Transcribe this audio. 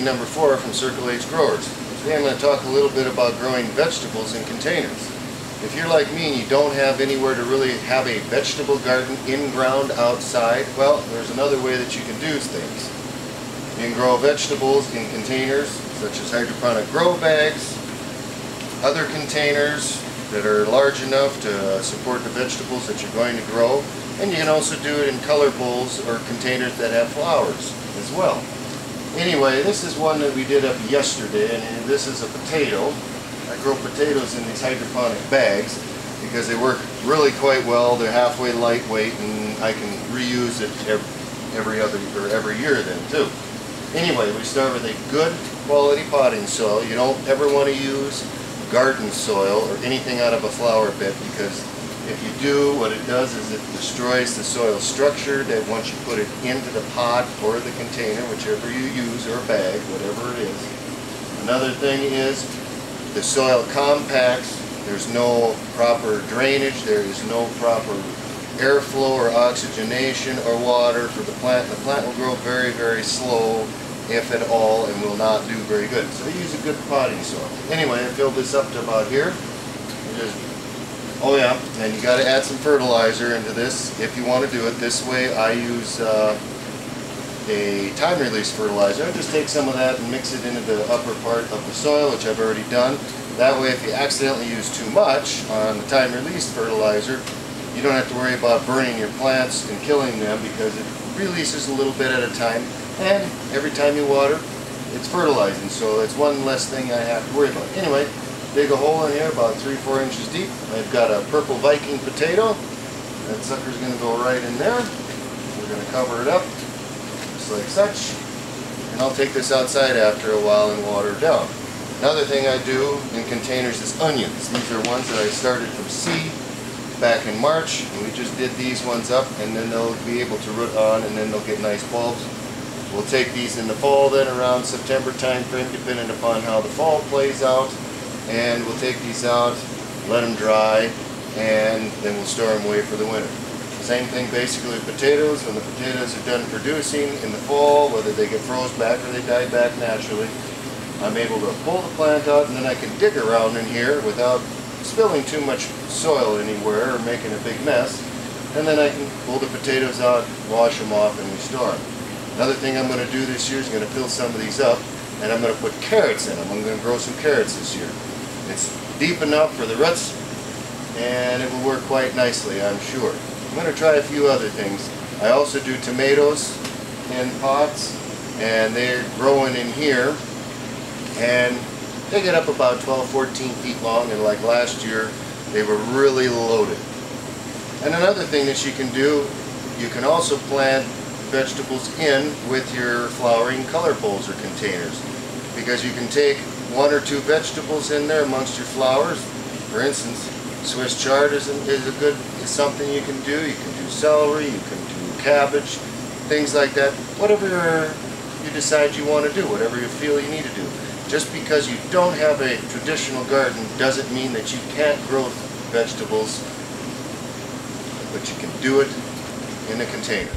meeting number 4 from Circle H Growers. Today I'm going to talk a little bit about growing vegetables in containers. If you're like me and you don't have anywhere to really have a vegetable garden in-ground outside, well, there's another way that you can do things. You can grow vegetables in containers such as hydroponic grow bags, other containers that are large enough to support the vegetables that you're going to grow, and you can also do it in color bowls or containers that have flowers as well. Anyway, this is one that we did up yesterday, and this is a potato. I grow potatoes in these hydroponic bags because they work really quite well. They're halfway lightweight, and I can reuse it every year then too. Anyway, we start with a good quality potting soil. You don't ever want to use garden soil or anything out of a flower bed, because if you do, what it does is it destroys the soil structure that once you put it into the pot or the container, whichever you use, or a bag, whatever it is. Another thing is the soil compacts. There's no proper drainage, there is no proper airflow or oxygenation or water for the plant. The plant will grow very, very slow, if at all, and will not do very good. So use a good potting soil. Anyway, I filled this up to about here. Oh yeah, and you got to add some fertilizer into this if you want to do it this way. I use a time release fertilizer. I just take some of that and mix it into the upper part of the soil, which I've already done. That way, if you accidentally use too much on the time release fertilizer, you don't have to worry about burning your plants and killing them, because it releases a little bit at a time, and every time you water, it's fertilizing, so it's one less thing I have to worry about. Anyway, dig a hole in here about 3-4 inches deep. I've got a purple Viking potato. That sucker's going to go right in there. We're going to cover it up, just like such. And I'll take this outside after a while and water it down. Another thing I do in containers is onions. These are ones that I started from seed back in March, and we just did these ones up, and then they'll be able to root on, and then they'll get nice bulbs. We'll take these in the fall then, around September time frame, depending upon how the fall plays out, and we'll take these out, let them dry, and then we'll store them away for the winter. Same thing basically with potatoes. When the potatoes are done producing in the fall, whether they get froze back or they die back naturally, I'm able to pull the plant out, and then I can dig around in here without spilling too much soil anywhere or making a big mess, and then I can pull the potatoes out, wash them off, and restore them. Another thing I'm going to do this year is going to fill some of these up, and I'm going to put carrots in them. I'm going to grow some carrots this year. It's deep enough for the roots, and it will work quite nicely, I'm sure. I'm going to try a few other things. I also do tomatoes in pots, and they're growing in here, and they get up about 12-14 feet long, and like last year, they were really loaded. And another thing that you can do, you can also plant vegetables in with your flowering color bowls or containers, because you can take 1 or 2 vegetables in there amongst your flowers. For instance, Swiss chard is something you can do. You can do celery, you can do cabbage, things like that. Whatever you decide you want to do, whatever you feel you need to do. Just because you don't have a traditional garden doesn't mean that you can't grow vegetables, but you can do it in a container.